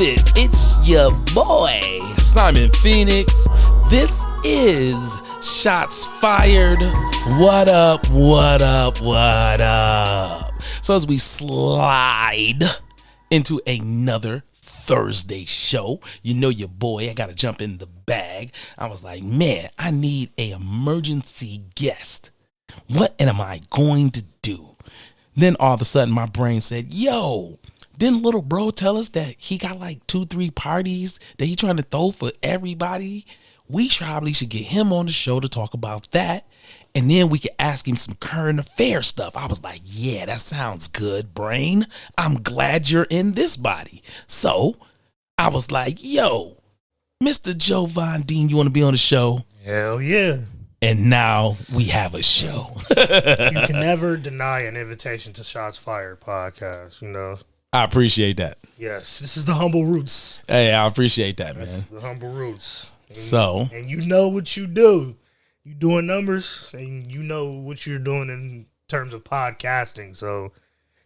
it. It's your boy, Simon Phoenix. This is Shots Fired. What up, what up, what up? So as we slide into another Thursday show, you know your boy, I got to jump in the bag. I was like, man, I need an emergency guest. What am I going to do? Then all of a sudden my brain said, yo, didn't little bro tell us that he got like 2-3 parties that he trying to throw for everybody? We probably should get him on the show to talk about that. And then we could ask him some current affair stuff. I was like, yeah, that sounds good, brain. I'm glad you're in this body. So I was like, yo, Mr. Javon Dean, you want to be on the show? Hell yeah. And now we have a show. You can never deny an invitation to Shots Fired podcast, you know. I appreciate that. Yes, this is the humble roots. Hey, I appreciate that, man. That's the humble roots. And you know what you do. You doing numbers, and you know what you're doing in terms of podcasting, so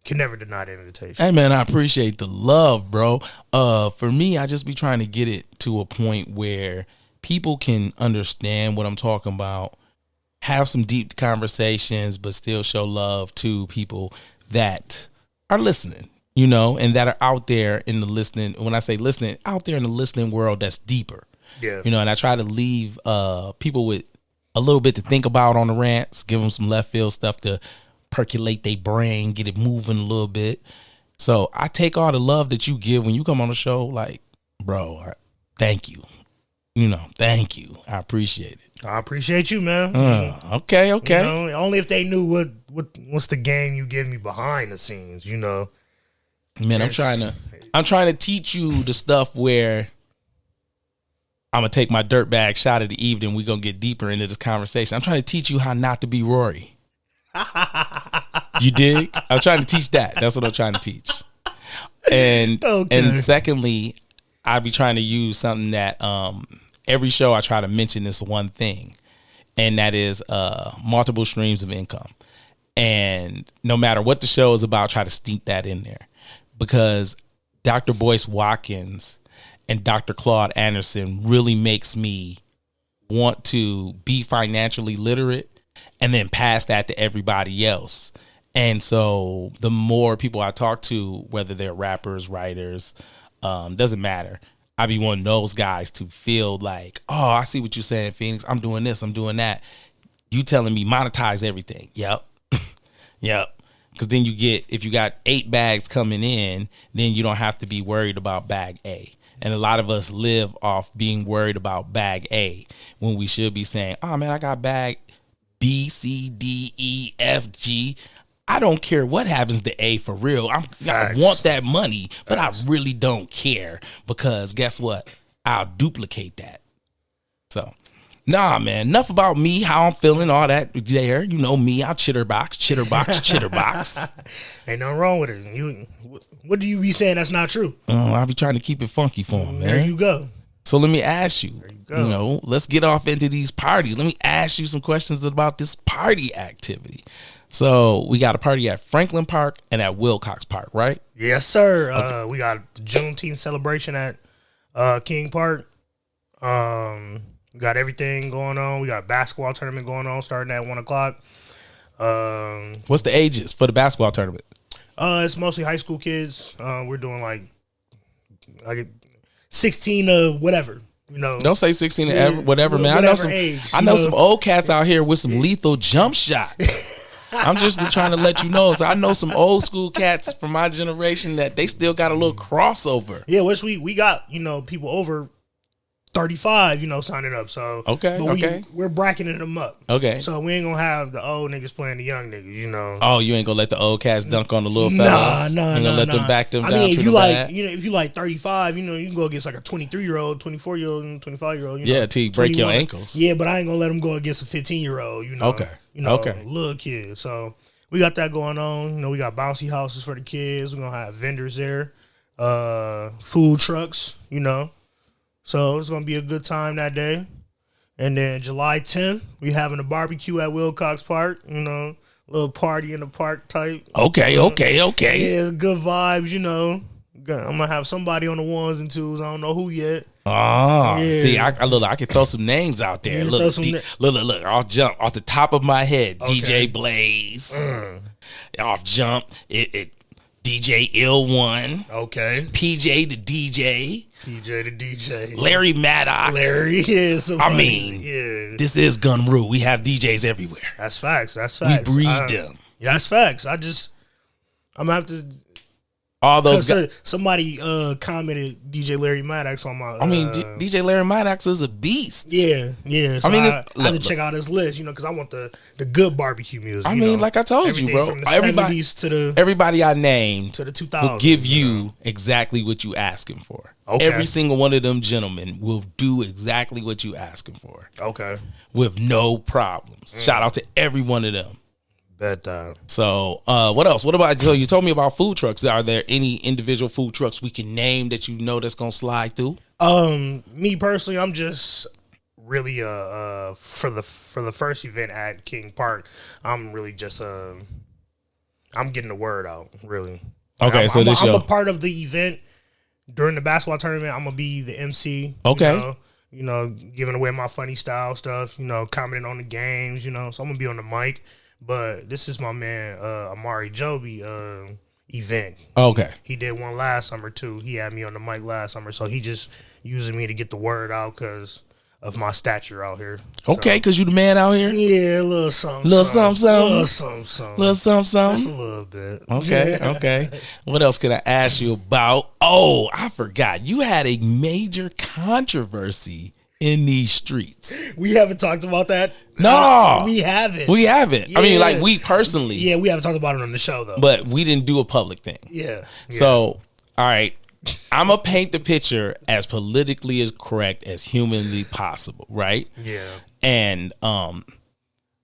can never deny the invitation. Hey, man, I appreciate the love, bro. For me, I just be trying to get it to a point where people can understand what I'm talking about, have some deep conversations, but still show love to people that are listening. You know, and that are out there in the listening. When I say listening, out there in the listening world that's deeper. Yeah. You know, and I try to leave people with a little bit to think about on the rants, give them some left field stuff to percolate their brain, get it moving a little bit. So I take all the love that you give when you come on the show, like, bro, thank you. You know, thank you. I appreciate it. I appreciate you, man. Okay. You know, only if they knew what's the game you give me behind the scenes, you know. Man, I'm trying to teach you the stuff where I'm gonna take my dirtbag shot of the evening. We're gonna get deeper into this conversation. I'm trying to teach you how not to be Rory. You dig? I'm trying to teach that. That's what I'm trying to teach. And secondly, I be trying to use something that every show I try to mention this one thing, and that is multiple streams of income. And no matter what the show is about, try to sneak that in there. Because Dr. Boyce Watkins and Dr. Claude Anderson really makes me want to be financially literate and then pass that to everybody else. And so the more people I talk to, whether they're rappers, writers, doesn't matter. I be one of those guys to feel like, oh, I see what you're saying, Phoenix. I'm doing this, I'm doing that. You telling me monetize everything. Yep. Yep. Because then if you got 8 bags coming in, then you don't have to be worried about bag A. And a lot of us live off being worried about bag A when we should be saying, oh, man, I got bag B, C, D, E, F, G. I don't care what happens to A for real. I want that money, but I really don't care because guess what? I'll duplicate that. So. Nah, man, enough about me, how I'm feeling, all that there. You know me, I'll chitterbox. Ain't nothing wrong with it. What do you be saying that's not true? I'll be trying to keep it funky for him, man. There you go. So let me ask you, let's get off into these parties. Let me ask you some questions about this party activity. So we got a party at Franklin Park and at Wilcox Park, right? Yes, sir. Okay. We got the Juneteenth celebration at King Park. We got everything going on. We got a basketball tournament going on starting at 1:00. What's the ages for the basketball tournament? It's mostly high school kids. We're doing like 16 to whatever. You know, don't say 16 to whatever, man. I know some old cats out here with some lethal jump shots. I'm just trying to let you know. So I know some old school cats from my generation that they still got a little crossover. Yeah, which we got, people over 35, signing up. So we're bracketing them up. Okay. So we ain't gonna have the old niggas playing the young niggas, Oh, you ain't gonna let the old cats dunk on the little fellas? Nah. You gonna let them back them down? I mean, if you like, if you like 35, you can go against like a 23-year-old, 24-year-old, and 25-year-old. Yeah, till you break your ankles. Yeah, but I ain't gonna let them go against a 15-year-old. Okay. Little kid. So we got that going on. We got bouncy houses for the kids. We're gonna have vendors there, food trucks. So it's going to be a good time that day. And then July 10th, we having a barbecue at Wilcox Park, little party in the park type. Okay. Yeah, it's good vibes, gonna have somebody on the ones and twos. I don't know who yet. Oh, yeah. See, I can throw some names out there. Yeah, look. I'll jump off the top of my head. Okay. DJ Blaze. Off jump. It DJ Ill One. Okay. PJ the DJ. Larry Maddox. Larry is. This is Gun Rule. We have DJs everywhere. That's facts. We breed them. Yeah, that's facts. I'm gonna have to. All those guys. Somebody commented DJ Larry Maddox on my. DJ Larry Maddox is a beast. Yeah. So I have to check out his list, because I want the good barbecue music. Like I told you, bro. From the 70s to the everybody I named to the 2000s will give you exactly what you asking for. Okay. Every single one of them gentlemen will do exactly what you asking for. Okay. With no problems. Shout out to every one of them. Bet that. So, what else? What about, you told me about food trucks. Are there any individual food trucks we can name that that's going to slide through? Me personally, I'm just really, for the first event at King Park, I'm really just, I'm getting the word out, really. Okay, I'm a part of the event during the basketball tournament. I'm going to be the MC. Okay. Giving away my funny style stuff, commenting on the games, so I'm going to be on the mic. But this is my man Amari Joby event. Okay. He did one last summer too. He had me on the mic last summer, so he just using me to get the word out because of my stature out here. Okay, because you the man out here? Yeah, a little something. Just a little bit. Okay. What else can I ask you about? Oh, I forgot. You had a major controversy in these streets. We haven't talked about that. No, we haven't. Yeah. We personally. Yeah, we haven't talked about it on the show though. But we didn't do a public thing. Yeah. So, all right, I'm gonna paint the picture as politically as correct as humanly possible, right? Yeah. And I'm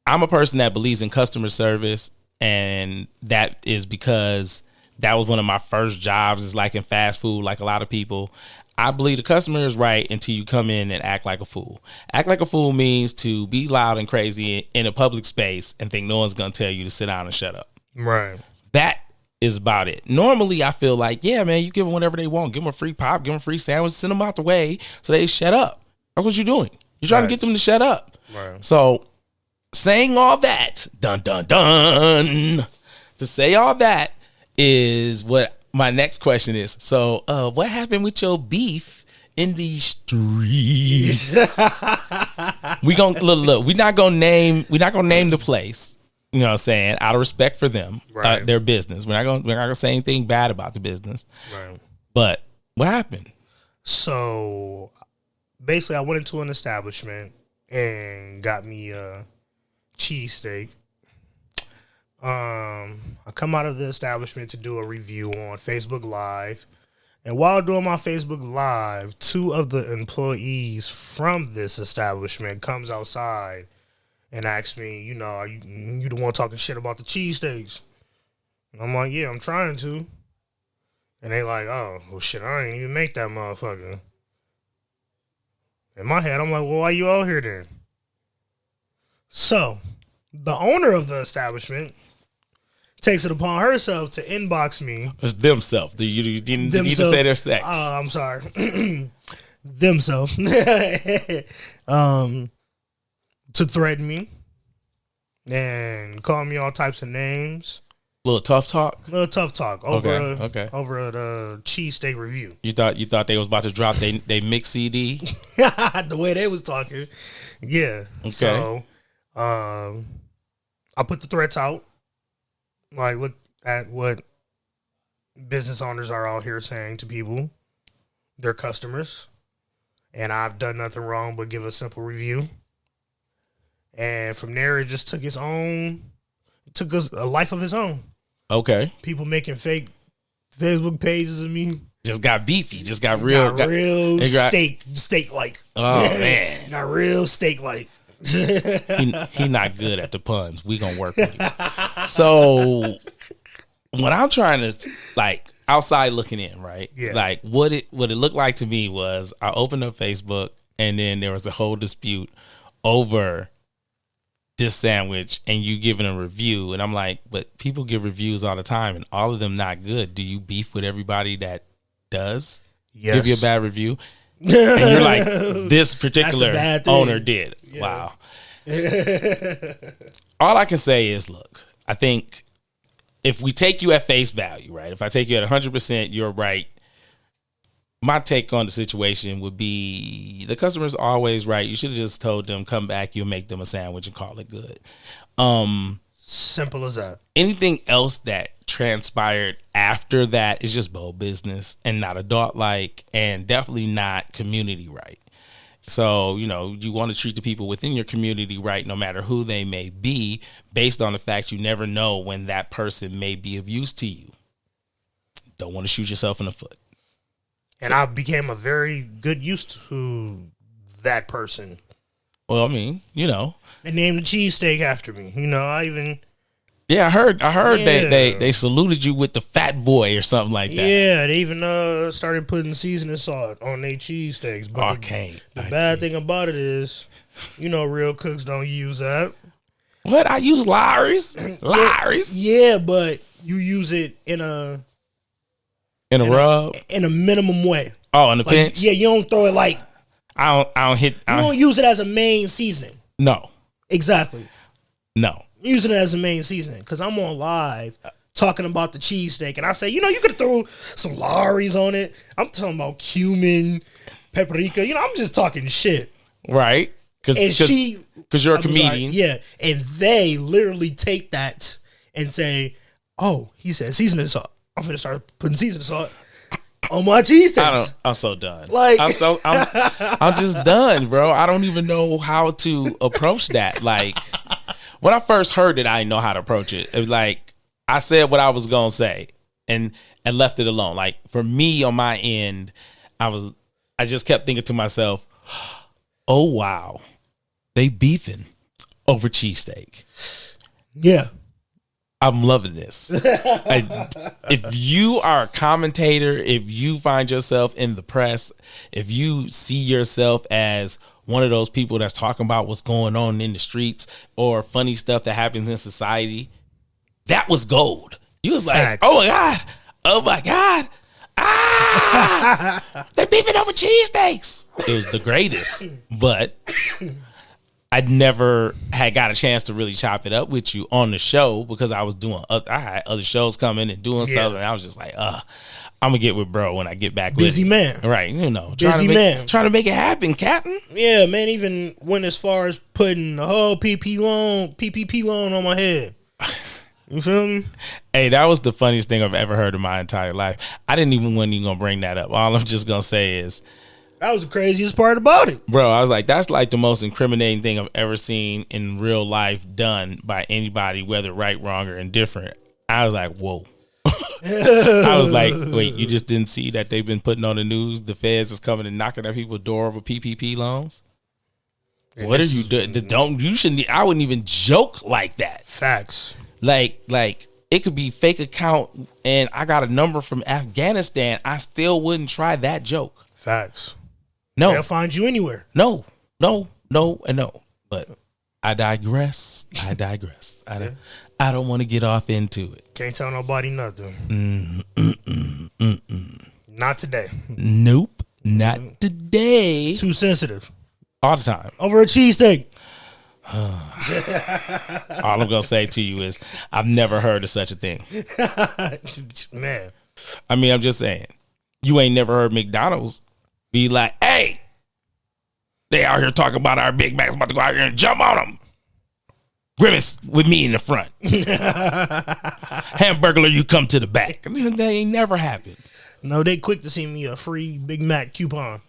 a person that believes in customer service, and that is because that was one of my first jobs. Is like in fast food, like a lot of people. I believe the customer is right until you come in and act like a fool. Act like a fool means to be loud and crazy in a public space and think no one's going to tell you to sit down and shut up. Right. That is about it. Normally, I feel like, yeah, man, you give them whatever they want. Give them a free pop, give them a free sandwich, send them out the way so they shut up. That's what you're doing. You're trying to get them to shut up. Right. So, saying all that, to say all that is what my next question is. So, what happened with your beef in these streets? We gonna look. We're not gonna name the place. You know what I'm saying? Out of respect for them, right. Their business. We're not gonna say anything bad about the business. Right. But what happened? So, basically, I went into an establishment and got me a cheesesteak. I come out of the establishment to do a review on Facebook Live. And while doing my Facebook Live, 2 of the employees from this establishment comes outside and asks me, are you the one talking shit about the cheesesteaks? And I'm like, yeah, I'm trying to. And they like, oh, well, shit, I ain't even make that motherfucker. In my head, I'm like, well, why you out here then? So, the owner of the establishment takes it upon herself to inbox me. It's themselves. You didn't need to say their sex. I'm sorry. Themselves. To threaten me and call me all types of names. Little tough talk over okay. over a cheesesteak review. You thought they was about to drop they mix CD? The way they was talking. Yeah. Okay. So I put the threats out. Like, look at what business owners are out here saying to people, their customers. And I've done nothing wrong but give a simple review. And from there, it just took took us a life of its own. Okay. People making fake Facebook pages of me. Just got beefy. Just got real. Steak-like. Oh, man. Got real steak-like. he not good at the puns. We gonna work with you. So when I'm trying to, like, outside looking in, right? Yeah. Like what it looked like to me was I opened up Facebook and then there was a whole dispute over this sandwich and you giving a review, and I'm like, but people give reviews all the time and all of them not good. Do you beef with everybody that does Yes. give you a bad review, and you're like, this particular owner did. Yeah. Wow. All I can say is, look, I think if we take you at face value, right? If I take you at 100%, you're right. My take on the situation would be the customer's always right. You should have just told them, come back, you'll make them a sandwich and call it good. Simple as that. Anything else that transpired after that is just bold business and not adult-like, and definitely not community right. So, you know, you want to treat the people within your community right, no matter who they may be, based on the fact you never know when that person may be of use to you. Don't want to shoot yourself in the foot. And I became a very good use to that person. Well, I mean, you know, they named the cheesesteak after me. You know, I heard they saluted you with the fat boy or something like that. Yeah, they even started putting seasoning salt on their cheesesteaks. But the bad thing about it is, you know, real cooks don't use that. What? I use Lowry's. Yeah, but you use it in a rub? In a minimum way. Oh, in the pinch? Yeah, you don't throw it like... I don't use it as a main seasoning. No. Exactly. No. I'm using it as a main seasoning because I'm on live talking about the cheesesteak, and I say, you know, you could throw some Lowry's on it. I'm talking about cumin, paprika. You know, I'm just talking shit. Right. Because you're a comedian. Sorry, yeah. And they literally take that and say, oh, he said seasoning salt. I'm going to start putting seasoning salt on my cheesesteaks. I'm so done. Like, I'm just done, bro. I don't even know how to approach that. Like, when I first heard it, I didn't know how to approach it. It was like, I said what I was going to say and left it alone. Like, for me on my end, I just kept thinking to myself, oh, wow, they beefing over cheesesteak. Yeah. I'm loving this. If you are a commentator, if you find yourself in the press, if you see yourself as one of those people that's talking about what's going on in the streets or funny stuff that happens in society, that was gold. You was like, Facts. Oh my God. They're beefing over cheesesteaks. It was the greatest, but I never had got a chance to really chop it up with you on the show because I was I had other shows coming and doing stuff, and I was just like, I'm gonna get with bro when I get back. Busy man, right? You know, trying to make it happen, Captain. Yeah, man. Even went as far as putting the whole PPP loan on my head. You feel me? Hey, that was the funniest thing I've ever heard in my entire life. I wasn't even gonna bring that up. All I'm just gonna say is, that was the craziest part about it. Bro, I was like, that's like the most incriminating thing I've ever seen in real life done by anybody, whether right, wrong, or indifferent. I was like, whoa. I was like, wait, you just didn't see that they've been putting on the news? The feds is coming and knocking at people's door over PPP loans? What are you doing? You shouldn't. I wouldn't even joke like that. Facts. Like it could be fake account and I got a number from Afghanistan. I still wouldn't try that joke. Facts. No. They'll find you anywhere. No. But I digress. I don't want to get off into it. Can't tell nobody nothing. Not today. Nope. Not today. Too sensitive. All the time. Over a cheesesteak. All I'm going to say to you is I've never heard of such a thing. Man. I mean, I'm just saying. You ain't never heard McDonald's be like, hey, they out here talking about our Big Macs, about to go out here and jump on them. Grimace with me in the front. Hamburglar, you come to the back. That ain't never happened. No, they quick to see me a free Big Mac coupon.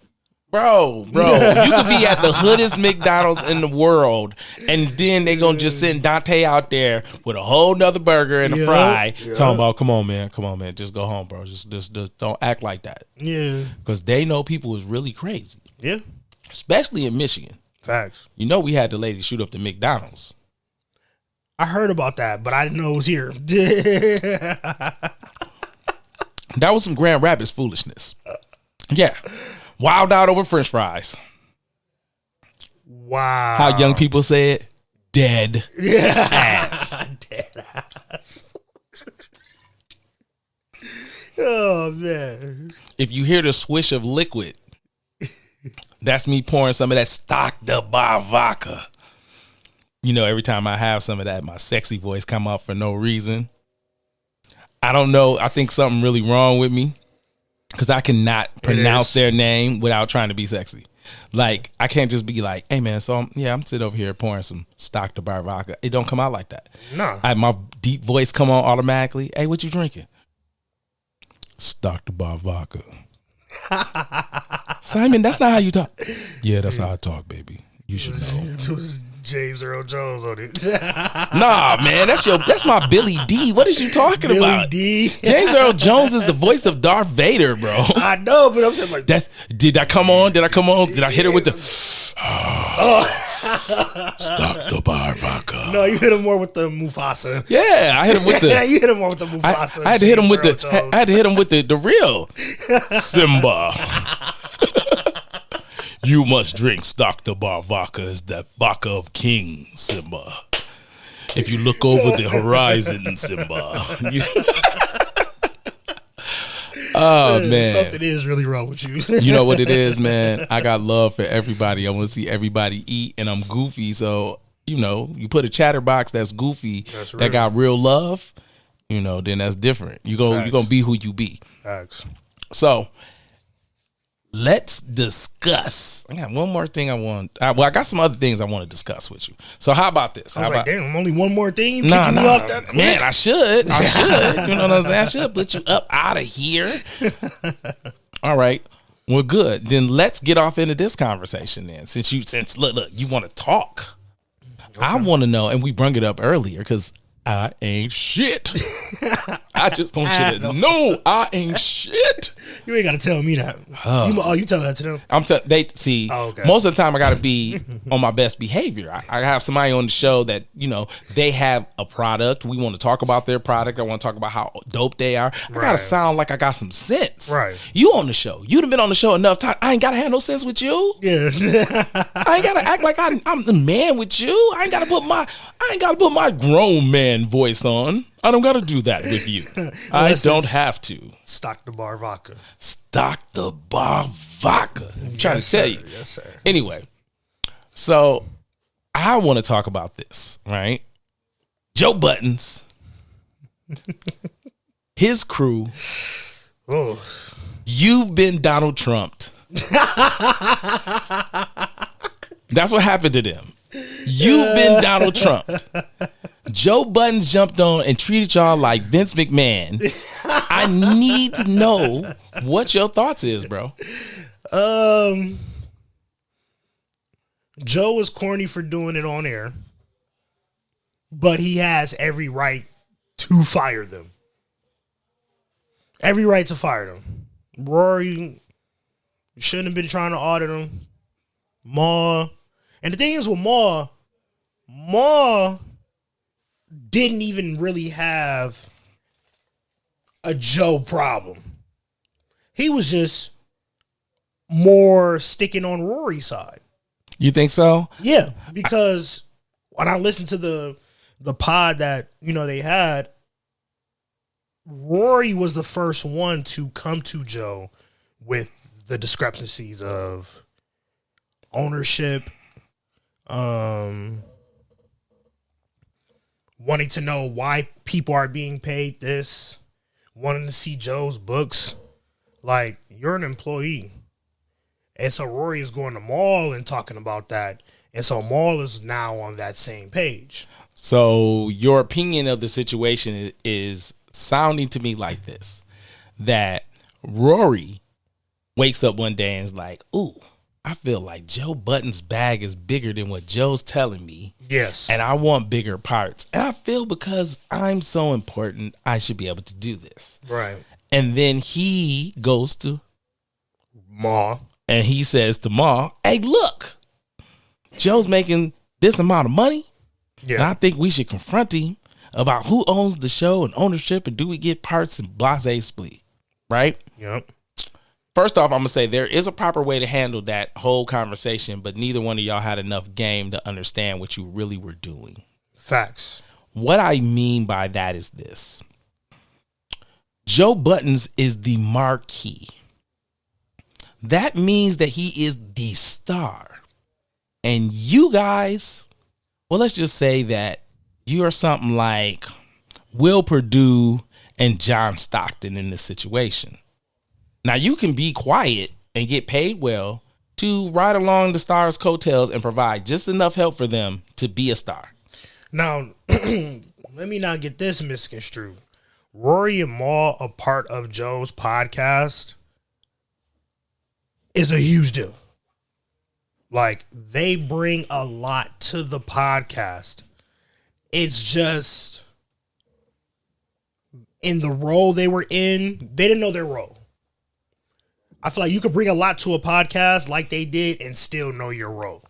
Bro, you could be at the hoodest McDonald's in the world, and then they gonna just send Dante out there with a whole nother burger and a fry, talking about, come on, man, just go home, bro. Just don't act like that. Yeah. Because they know people is really crazy. Yeah. Especially in Michigan. Facts. You know we had the lady shoot up the McDonald's. I heard about that, but I didn't know it was here. That was some Grand Rapids foolishness. Yeah. Wild out over French fries. Wow. How young people say it? Dead ass. Dead ass. Oh, man. If you hear the swish of liquid, that's me pouring some of that stock the bar vodka. You know, every time I have some of that, my sexy voice come up for no reason. I don't know. I think something really wrong with me because I cannot pronounce their name without trying to be sexy. Like, I can't just be like, hey, man, so I'm sitting over here pouring some stock the bar vodka. It don't come out like that. No. My deep voice come on automatically. Hey, what you drinking? Stock the bar vodka. Simon, that's not how you talk. Yeah, that's how I talk, baby. You should know. It was James Earl Jones on it. Nah, man, that's my Billy D. What is you talking about? Billy D. James Earl Jones is the voice of Darth Vader, bro. I know, but I'm saying like that. Did I come on? Did I come on? Did I hit her with the stock the bar vodka? No, you hit him more with the Mufasa. Yeah, I hit him with the. Yeah, you hit him more with the Mufasa. I had to hit him with the. I had to hit him with the real Simba. You must drink stock the bar vodka, is the vodka of King Simba. If you look over the horizon, Simba. Oh, man. Something is really wrong with you. You know what it is, man? I got love for everybody. I want to see everybody eat, and I'm goofy. So, you know, you put a chatterbox that's goofy, that got real love, you know, then that's different. You're going to be who you be. Facts. So, let's discuss. I got one more thing I want. I got some other things I want to discuss with you. So how about this? I was like, damn, only one more thing? You kicking me off that quick? Man, I should. You know what I'm saying? I should put you up out of here. All right. We're good. Then let's get off into this conversation then. Since look, you want to talk. Okay. I want to know, and we brung it up earlier because I ain't shit. I just want you to know I ain't shit. You ain't got to tell me that. You telling that to them? Most of the time I got to be on my best behavior. I have somebody on the show that, you know, they have a product. We want to talk about their product. I want to talk about how dope they are. I got to sound like I got some sense. Right. You on the show. You'd have been on the show enough time. I ain't got to have no sense with you. Yeah. I ain't got to act like I'm the man with you. I ain't got to put my grown man voice on. I don't got to do that with you. I don't have to. Stock the bar vodka. Stock the bar vodka. I'm trying to tell you. Yes, sir. Anyway, so I want to talk about this, right? Joe Budden's, his crew. Oh, You've been Donald Trumped. That's what happened to them. You've been Donald Trump. Joe Budden jumped on and treated y'all like Vince McMahon. I need to know what your thoughts is, bro. Joe was corny for doing it on air, but he has every right to fire them. Every right to fire them. Rory shouldn't have been trying to audit him. Ma. And the thing is with Ma didn't even really have a Joe problem. He was just more sticking on Rory's side. You think so? Yeah, because when I listened to the pod that, you know, they had, Rory was the first one to come to Joe with the discrepancies of ownership, wanting to know why people are being paid this, wanting to see Joe's books. Like, you're an employee. And so Rory is going to Maul and talking about that. And so Maul is now on that same page. So your opinion of the situation is sounding to me like this, that Rory wakes up one day and is like, ooh, I feel like Joe Budden's bag is bigger than what Joe's telling me. Yes. And I want bigger parts. And I feel because I'm so important, I should be able to do this. Right. And then he goes to Ma. And he says to Ma, hey, look, Joe's making this amount of money. Yeah. And I think we should confront him about who owns the show and ownership, and do we get parts and blase split, right? Yep. First off, I'm going to say there is a proper way to handle that whole conversation, but neither one of y'all had enough game to understand what you really were doing. Facts. What I mean by that is this. Joe Budden's is the marquee. That means that he is the star. And you guys, well, let's just say that you are something like Will Perdue and John Stockton in this situation. Now, you can be quiet and get paid well to ride along the star's coattails and provide just enough help for them to be a star. Now, let me not get this misconstrued. Rory and Mal, a part of Joe's podcast, is a huge deal. Like, they bring a lot to the podcast. It's just, in the role they were in, they didn't know their role. I feel like you could bring a lot to a podcast like they did and still know your role.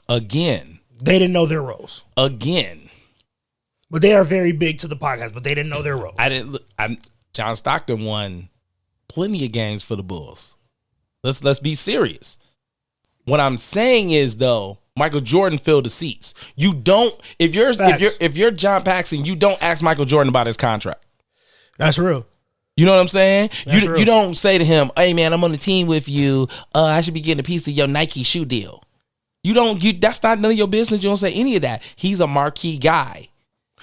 Again. They didn't know their roles. Again. But they are very big to the podcast, but they didn't know their role. John Stockton won plenty of games for the Bulls. Let's be serious. What I'm saying is, though, Michael Jordan filled the seats. You don't, if you're John Paxson, you don't ask Michael Jordan about his contract. That's real. You know what I'm saying? You don't say to him, "Hey man, I'm on the team with you. I should be getting a piece of your Nike shoe deal." That's not none of your business. You don't say any of that. He's a marquee guy.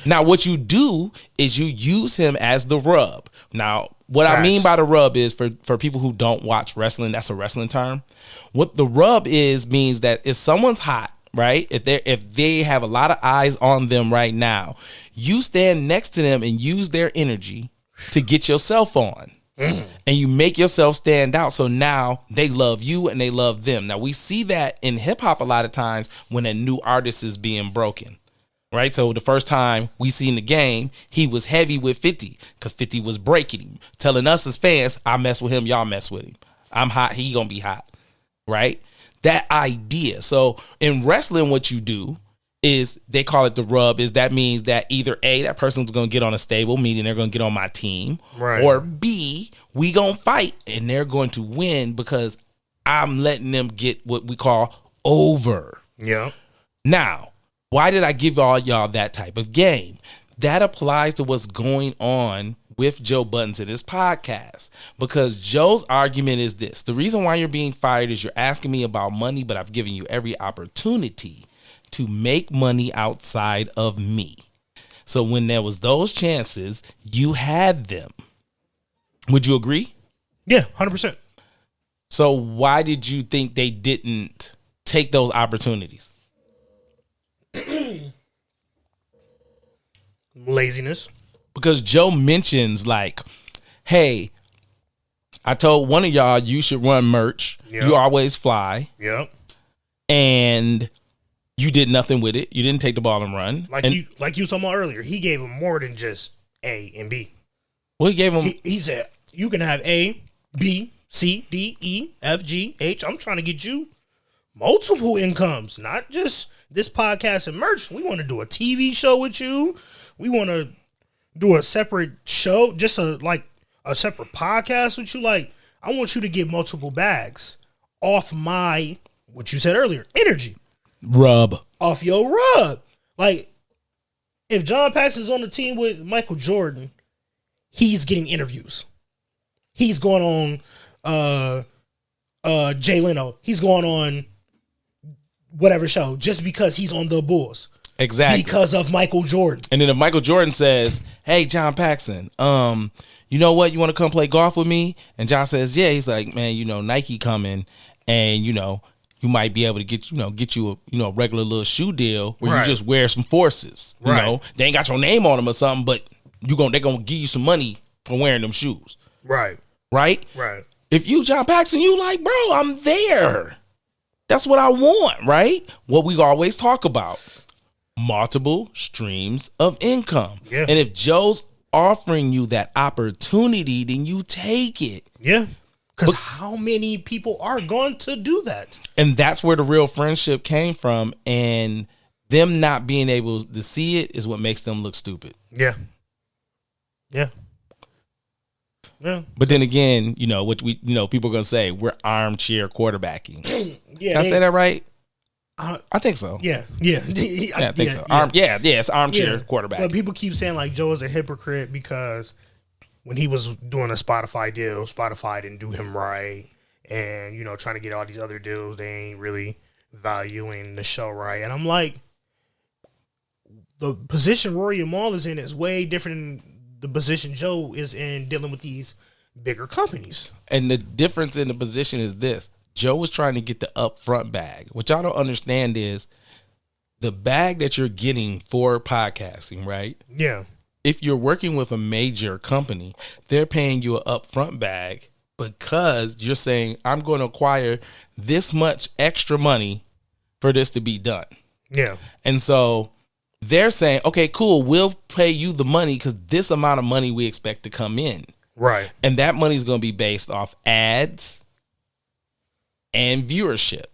Now, what you do is you use him as the rub. Now, what I mean by the rub is for people who don't watch wrestling, that's a wrestling term. What the rub means that if someone's hot, right? If they have a lot of eyes on them right now, you stand next to them and use their energy to get yourself on. And you make yourself stand out. So now they love you and they love them. Now we see that in hip hop a lot of times when a new artist is being broken. Right. So the first time we seen the Game, he was heavy with 50 because 50 was breaking him, telling us as fans, I mess with him, y'all mess with him. I'm hot, he gonna be hot. Right. That idea. So in wrestling, what you do is they call it the rub, is that means that either A, that person's going to get on a stable, meaning they're going to get on my team, right, or B, we going to fight and they're going to win because I'm letting them get what we call over. Yeah. Now, why did I give all y'all that type of game? That applies to what's going on with Joe Budden in his podcast, because Joe's argument is this: the reason why you're being fired is you're asking me about money, but I've given you every opportunity to make money outside of me. So when there was those chances, you had them. Would you agree? Yeah, 100%. So why did you think they didn't take those opportunities? Laziness. Because Joe mentions like, hey, I told one of y'all you should run merch. Yep. You always fly. Yep. And you did nothing with it. You didn't take the ball and run. Like you were talking about earlier, he gave him more than just A and B. Well, he gave him. He said, you can have A, B, C, D, E, F, G, H. I'm trying to get you multiple incomes, not just this podcast and merch. We want to do a TV show with you. We want to do a separate show, just a separate podcast with you. Like, I want you to get multiple bags off my, what you said earlier, energy. Rub. Off your rub. Like, if John Paxson's on the team with Michael Jordan, he's getting interviews. He's going on Jay Leno. He's going on whatever show just because he's on the Bulls. Exactly. Because of Michael Jordan. And then if Michael Jordan says, hey, John Paxson, you know what? You want to come play golf with me? And John says, yeah. He's like, man, Nike coming and, you might be able to get you a regular little shoe deal where you just wear some Forces. You know, they ain't got your name on them or something, but they're gonna give you some money for wearing them shoes. Right. If you John Paxson, you like, bro, I'm there. That's what I want, right? What we always talk about. Multiple streams of income. Yeah. And if Joe's offering you that opportunity, then you take it. Yeah. Because how many people are going to do that? And that's where the real friendship came from. And them not being able to see it is what makes them look stupid. Yeah. But then again, what people are going to say, we're armchair quarterbacking. Can I say that right? I think so. Yeah, I think so. It's armchair quarterback. But people keep saying like Joe is a hypocrite because when he was doing a Spotify deal, Spotify didn't do him right. And, you know, trying to get all these other deals, they ain't really valuing the show right. And I'm like, the position Rory and Mal is in is way different than the position Joe is in dealing with these bigger companies. And the difference in the position is this. Joe was trying to get the upfront bag. What y'all don't understand is the bag that you're getting for podcasting, right? Yeah. If you're working with a major company, they're paying you an upfront bag because you're saying, I'm going to acquire this much extra money for this to be done. Yeah. And so they're saying, okay, cool, we'll pay you the money because this amount of money we expect to come in. Right. And that money is going to be based off ads and viewership.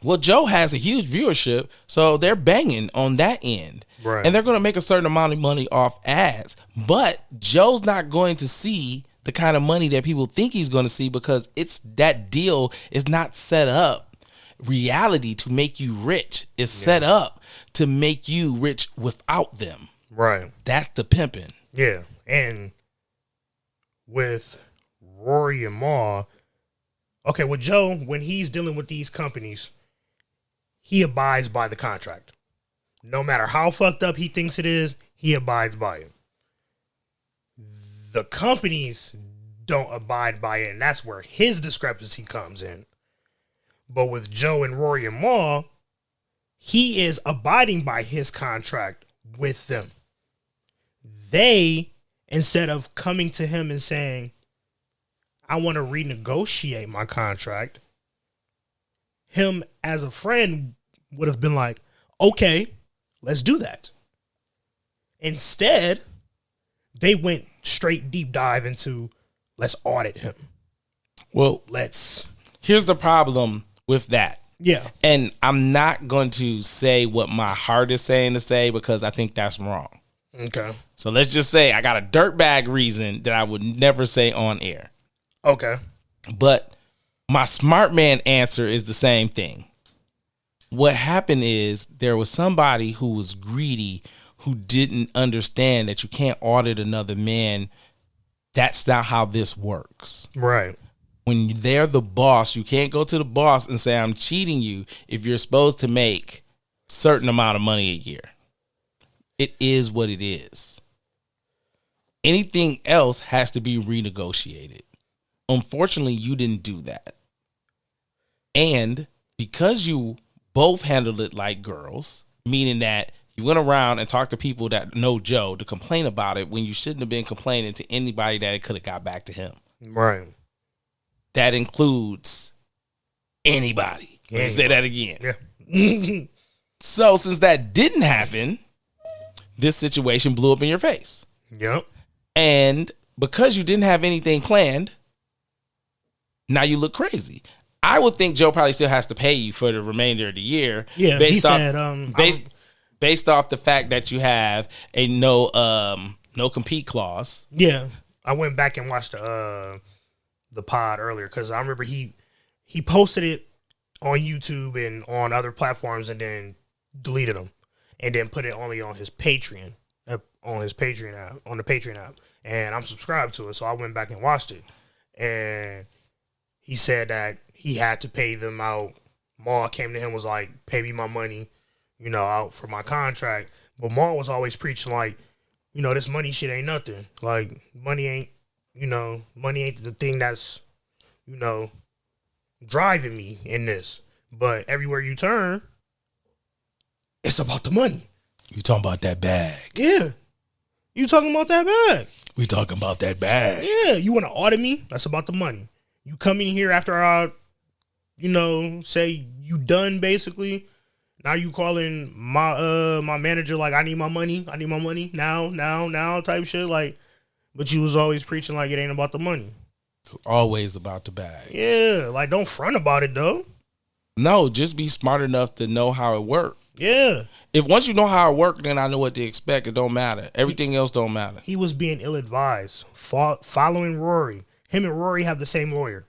Well, Joe has a huge viewership, so they're banging on that end. Right. And they're going to make a certain amount of money off ads. But Joe's not going to see the kind of money that people think he's going to see because it's that deal is not set up reality to make you rich. It's set up to make you rich without them. Right. That's the pimping. Yeah. And with Rory and Mal, okay, with Joe, when he's dealing with these companies, he abides by the contract. No matter how fucked up he thinks it is, he abides by it. The companies don't abide by it, and that's where his discrepancy comes in. But with Joe and Rory and Mal, he is abiding by his contract with them. They, instead of coming to him and saying, I want to renegotiate my contract, him as a friend would have been like, okay, let's do that. Instead, they went straight deep dive into, let's audit him. Well, here's the problem with that. Yeah. And I'm not going to say what my heart is saying to say because I think that's wrong. Okay. So let's just say I got a dirtbag reason that I would never say on air. Okay. But my smart man answer is the same thing. What happened is there was somebody who was greedy who didn't understand that you can't audit another man. That's not how this works. Right. When they're the boss, you can't go to the boss and say, I'm cheating you if you're supposed to make a certain amount of money a year. It is what it is. Anything else has to be renegotiated. Unfortunately, you didn't do that. And because you both handled it like girls, meaning that you went around and talked to people that know Joe to complain about it when you shouldn't have been complaining to anybody that it could have got back to him. Right. That includes anybody. Let me say that again. Yeah. So since that didn't happen, this situation blew up in your face. Yep. And because you didn't have anything planned, now you look crazy. I would think Joe probably still has to pay you for the remainder of the year. Yeah, based he off, said, based off the fact that you have a no compete clause. Yeah, I went back and watched the pod earlier because I remember he posted it on YouTube and on other platforms and then deleted them and then put it only on his Patreon app, on the Patreon app, and I'm subscribed to it, so I went back and watched it, and he said that he had to pay them out. Mal came to him, was like, pay me my money, out for my contract. But Mal was always preaching like, this money shit ain't nothing. Like, money ain't the thing that's, driving me in this. But everywhere you turn, it's about the money. You talking about that bag. Yeah. You talking about that bag. We talking about that bag. Yeah. You want to audit me? That's about the money. You come in here after I, say you done basically. Now you calling my manager like, I need my money now type shit. Like, but you was always preaching like it ain't about the money. It's always about the bag. Yeah, like don't front about it though. No, just be smart enough to know how it works. Yeah. If once you know how it works, then I know what to expect. It don't matter. Everything else don't matter. He was being ill-advised. Following Rory. Him and Rory have the same lawyer.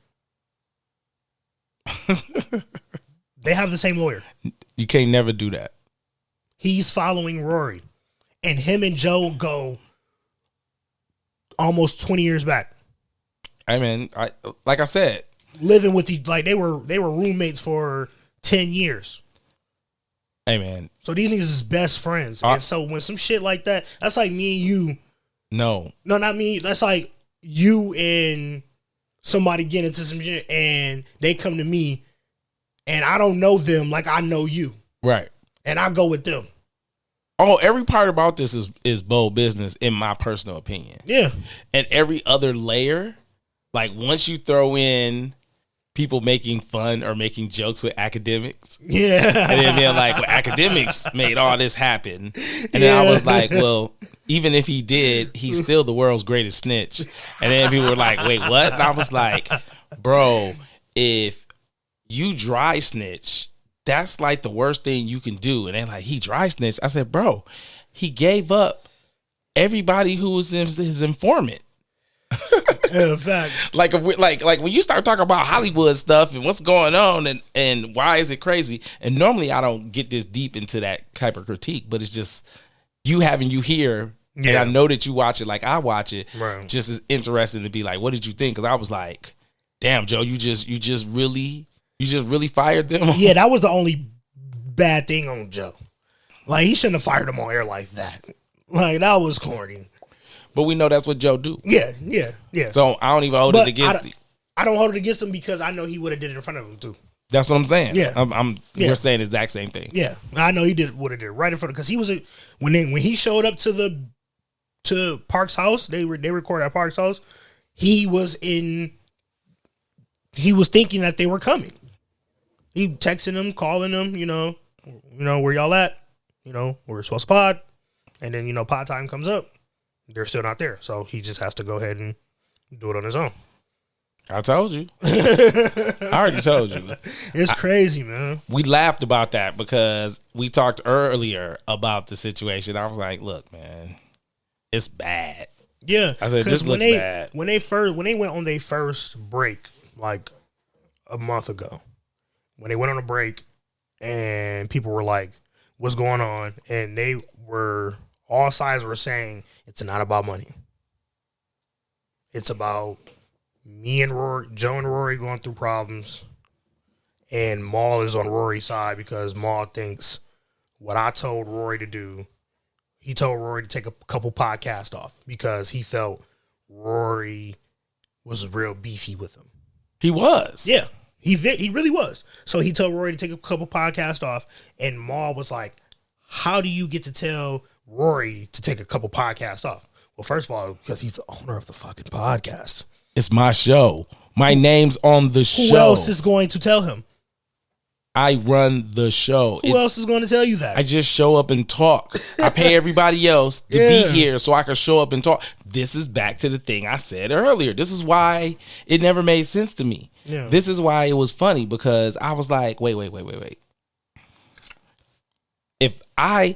They have the same lawyer. You can't never do that. He's following Rory. And him and Joe go almost 20 years back. I mean, like I said, living with they were roommates for 10 years. Hey man. So these niggas is best friends. And so when some shit like that, that's like me and you. No, not me. That's like you and somebody getting into some shit and they come to me and I don't know them like I know you. Right. And I go with them. Oh, every part about this is bold business in my personal opinion. Yeah. And every other layer, like once you throw in people making fun or making jokes with academics. Yeah. And then being like, well, academics made all this happen. And then I was like, well, even if he did, he's still the world's greatest snitch. And then people were like, wait, what? And I was like, bro, if you dry snitch, that's like the worst thing you can do. And they're like, he dry snitched. I said, bro, he gave up everybody who was his informant. Yeah, fact. Like when you start talking about Hollywood stuff and what's going on and why is it crazy? And normally I don't get this deep into that type of critique, but it's just you here. Yeah. And I know that you watch it like I watch it. Right. Just as interesting to be like, what did you think? Because I was like, damn, Joe, you just really fired them. Yeah, that was the only bad thing on Joe. Like he shouldn't have fired him on air like that. Like that was corny. But we know that's what Joe do. Yeah. So I don't even hold it against him. I don't hold it against him because I know he would have did it in front of him too. That's what I'm saying. Yeah, we're saying the exact same thing. Yeah, I know he would have did it right in front of because he was when he showed up to Park's house. They recorded at Park's house. He was thinking that they were coming. He texting them, calling them. You know where y'all at. We're supposed to pod, and then pod time comes up. They're still not there. So he just has to go ahead and do it on his own. I told you. I already told you. It's crazy, man. We laughed about that because we talked earlier about the situation. I was like, look, man, it's bad. Yeah. I said, this looks bad. When they went on their first break, like a month ago, when they went on a break and people were like, what's going on? And all sides were saying, it's not about money. It's about me and Joe and Rory going through problems. And Maul is on Rory's side because Maul thinks what I told Rory to do, he told Rory to take a couple podcasts off because he felt Rory was real beefy with him. He was. Yeah, he really was. So he told Rory to take a couple podcasts off. And Maul was like, how do you get to tell Rory to take a couple podcasts off? Well, first of all, because he's the owner of the fucking podcast. It's my show. My name's on the show. Who else is going to tell him? I run the show. Who else is going to tell you that? I just show up and talk. I pay everybody else to be here so I can show up and talk. This is back to the thing I said earlier. This is why it never made sense to me. Yeah. This is why it was funny because I was like, wait. If I'm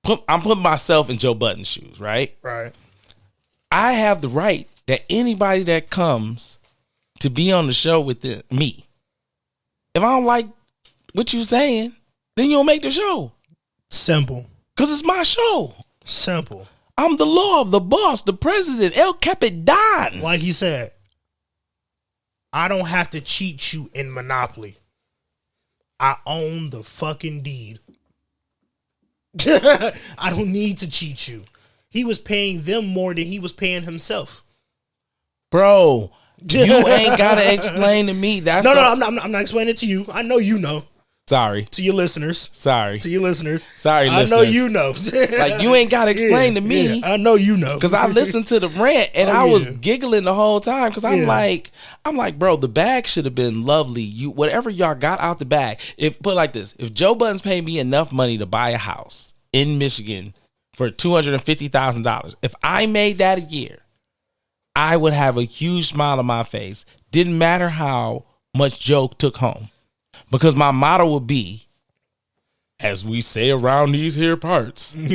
putting myself in Joe Budden's shoes, right? Right. I have the right that anybody that comes to be on the show with me, if I don't like what you saying, then you don't make the show. Simple. Because it's my show. Simple. I'm the law, the boss, the president, El Capitan. Like he said, I don't have to cheat you in Monopoly. I own the fucking deed. I don't need to cheat you. He was paying them more than he was paying himself. Bro, you ain't gotta explain to me. I'm not explaining it to you. I know you know. Sorry. To your listeners. Sorry. To your listeners. Sorry, listeners. I know you know. Like, you ain't gotta explain to me. Yeah, I know you know. Because I listened to the rant and I was giggling the whole time because I'm like, bro, the bag should have been lovely. Whatever y'all got out the bag. Put it like this, if Joe Budden's paid me enough money to buy a house in Michigan for $250,000, if I made that a year, I would have a huge smile on my face. Didn't matter how much Joe took home. Because my motto would be, as we say around these here parts, I'd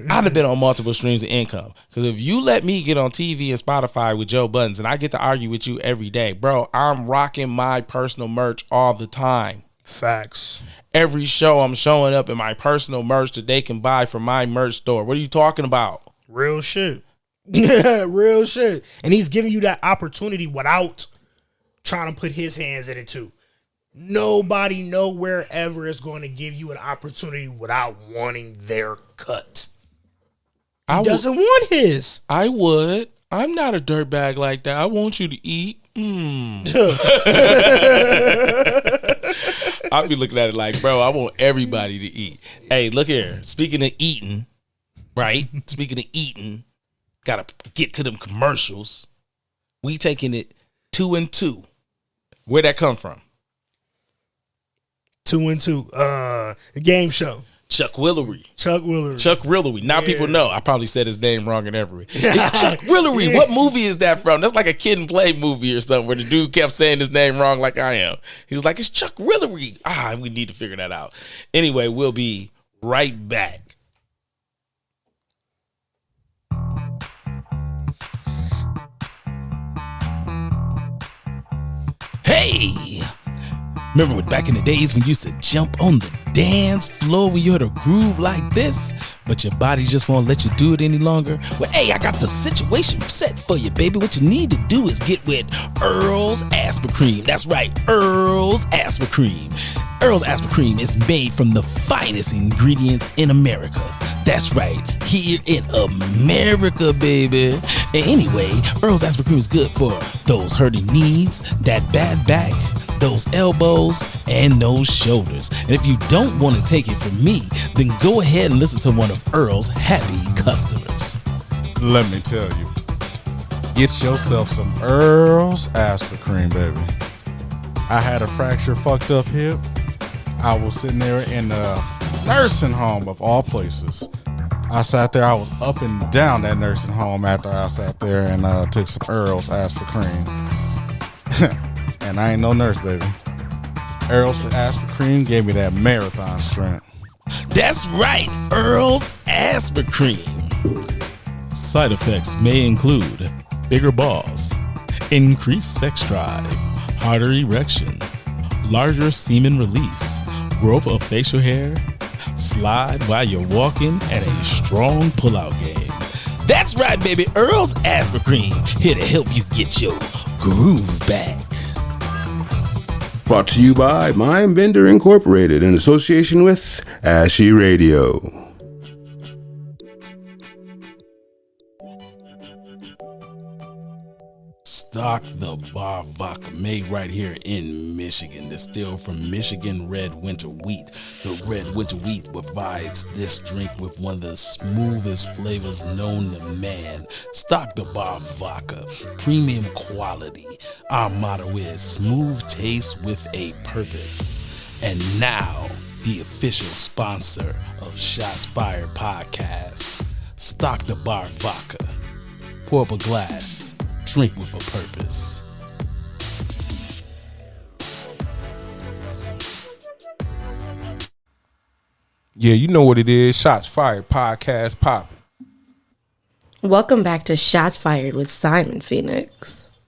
have been on multiple streams of income. Because if you let me get on TV and Spotify with Joe Budden and I get to argue with you every day, bro, I'm rocking my personal merch all the time. Facts. Every show I'm showing up in my personal merch that they can buy from my merch store. What are you talking about? Real shit. Yeah, real shit. And he's giving you that opportunity without trying to put his hands in it too. Nobody nowhere ever is going to give you an opportunity without wanting their cut. He doesn't want his. I would. I'm not a dirtbag like that. I want you to eat. I'll be looking at it like, bro, I want everybody to eat. Hey, look here. Speaking of eating, right? Speaking of eating, gotta get to them commercials. We taking it 2 and 2. Where'd that come from? 2 and 2. A game show. Chuck Willery. Now people know. I probably said his name wrong in every. It's Chuck Willery. What movie is that from? That's like a Kid and Play movie or something where the dude kept saying his name wrong like I am. He was like, it's Chuck Willery. We need to figure that out. Anyway, we'll be right back. Hey! Remember back in the days when you used to jump on the dance floor when you heard a groove like this, but your body just won't let you do it any longer? Well, hey, I got the situation set for you, baby. What you need to do is get with Earl's Aspercream. That's right, Earl's Aspercream. Earl's Aspercream is made from the finest ingredients in America. That's right, here in America, baby. And anyway, Earl's Aspercream is good for those hurting knees, that bad back, those elbows, and those shoulders. And if you don't want to take it from me, then go ahead and listen to one of Earl's happy customers. Let me tell you, get yourself some Earl's Aspercream, baby. I had a fractured, fucked up hip. I was sitting there in a nursing home of all places. I sat there, I was up and down that nursing home after I sat there and took some Earl's Aspercream. And I ain't no nurse, baby. Earl's Aspercream gave me that marathon strength. That's right, Earl's Aspercream. Side effects may include bigger balls, increased sex drive, harder erection, larger semen release, growth of facial hair, slide while you're walking, and a strong pullout game. That's right, baby. Earl's Aspercream, here to help you get your groove back. Brought to you by Mind Bender Incorporated in association with Ashy Radio. Stock the Bar Vodka, made right here in Michigan. Distilled from Michigan red winter wheat. The red winter wheat provides this drink with one of the smoothest flavors known to man. Stock the Bar Vodka, premium quality. Our motto is smooth taste with a purpose. And now, the official sponsor of Shots Fired Podcast. Stock the Bar Vodka. Pour up a glass. Drink with a purpose. Yeah, you know what it is. Shots Fired Podcast popping. Welcome back to Shots Fired with Simon Phoenix.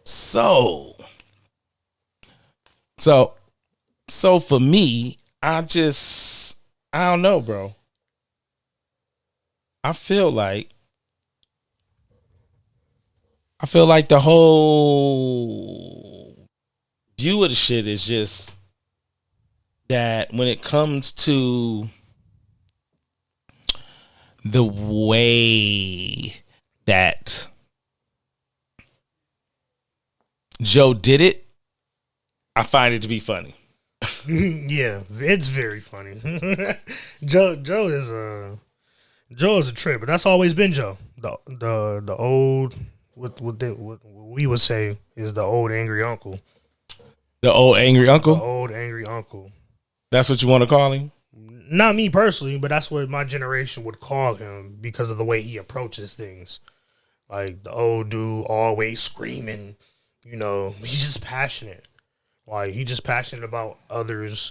So for me, I don't know, bro. I feel like the whole view of the shit is just that when it comes to the way that Joe did it, I find it to be funny. Yeah, it's very funny. Joe is a trip, but that's always been Joe. The old what we would say is the old angry uncle. The old angry uncle? The old angry uncle. That's what you want to call him? Not me personally, but that's what my generation would call him because of the way he approaches things. Like the old dude always screaming, he's just passionate. Like he's just passionate about others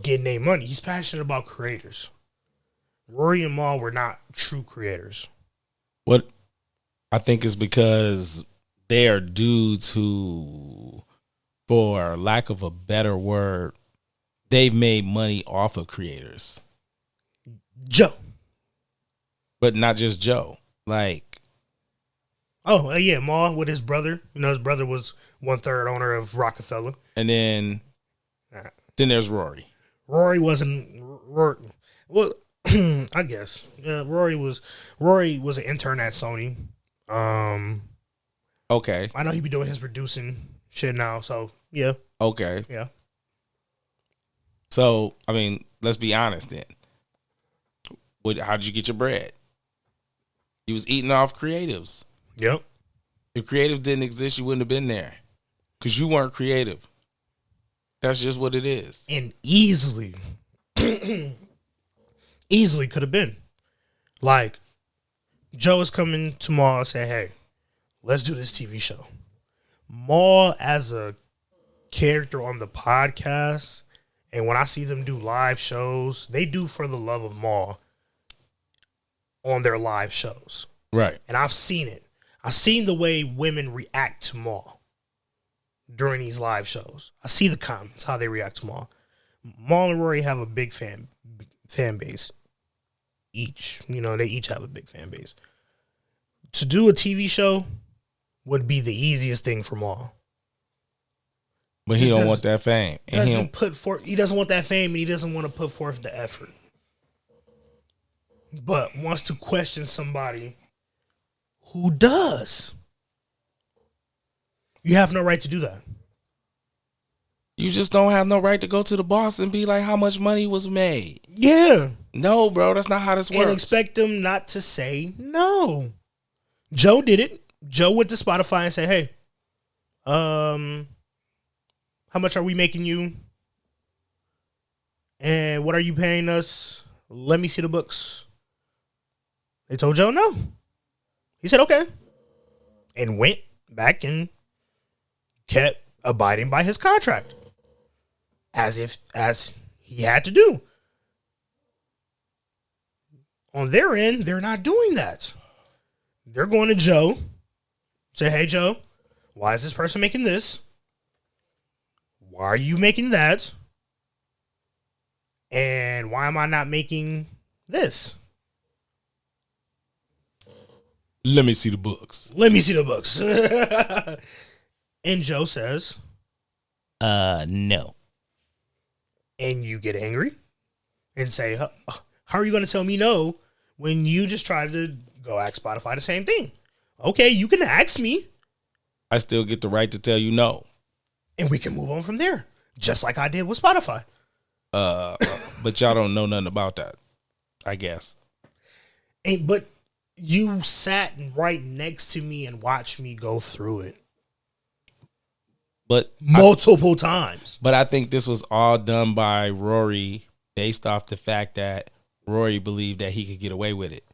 getting their money. He's passionate about creators. Rory and Mal were not true creators. What I think is because they are dudes who, for lack of a better word, they've made money off of creators. Joe. But not just Joe. Like, Oh, yeah, Ma with his brother. You know, his brother was 1/3 owner of Rockefeller. and then there's Rory. Rory wasn't. Well, I guess. Yeah, Rory was an intern at Sony. Okay. I know he be doing his producing shit now. So yeah, Okay. yeah. So, I mean, let's be honest then. How did you get your bread? You was eating off creatives. Yep. If creatives didn't exist, you wouldn't have been there. Because you weren't creative. That's just what it is. And easily could have been. Like, Joe is coming tomorrow and saying, hey, let's do this TV show. Maul as a character on the podcast, and when I see them do live shows, they do for the love of Maul on their live shows. Right. And I've seen it. I've seen the way women react to Maul during these live shows. I see the comments, how they react to Maul. Maul and Rory have a big fan base. Each. You know, they each have a big fan base. To do a TV show would be the easiest thing for Maul. But he don't want that fame. And He doesn't want that fame, and he doesn't want to put forth the effort. But wants to question somebody who does. You have no right to do that. You just don't have no right to go to the boss and be like, how much money was made? Yeah. No, bro, that's not how this works. And expect them not to say no. Joe did it. Joe went to Spotify and said, hey, how much are we making you? And what are you paying us? Let me see the books. They told Joe no. He said, okay. And went back and kept abiding by his contract. As he had to do. On their end, they're not doing that. They're going to Joe. Say, hey, Joe, why is this person making this? Why are you making that? And why am I not making this? Let me see the books. Let me see the books. And Joe says, no. And you get angry and say, how are you going to tell me no when you just tried to go ask Spotify the same thing? Okay, you can ask me. I still get the right to tell you no. And we can move on from there, just like I did with Spotify. But y'all don't know nothing about that, I guess. But you sat right next to me and watched me go through it. But multiple times. But I think this was all done by Rory based off the fact that Rory believed that he could get away with it.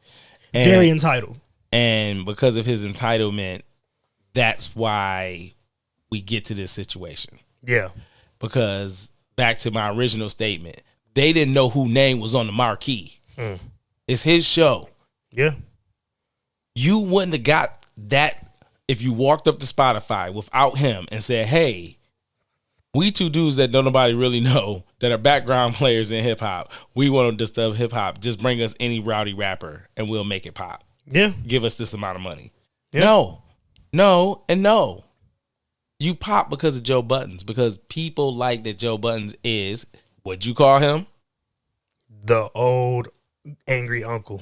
Very entitled. And because of his entitlement, that's why we get to this situation. Yeah. Because back to my original statement, they didn't know whose name was on the marquee. It's his show. Yeah. You wouldn't have got that if you walked up to Spotify without him and said, hey, we two dudes that don't nobody really know that are background players in hip hop. We want to disturb hip hop. Just bring us any rowdy rapper and we'll make it pop. Yeah. Give us this amount of money. Yeah. No. You pop because of Joe Buttons, because people like that Joe Buttons is, what'd you call him? The old angry uncle.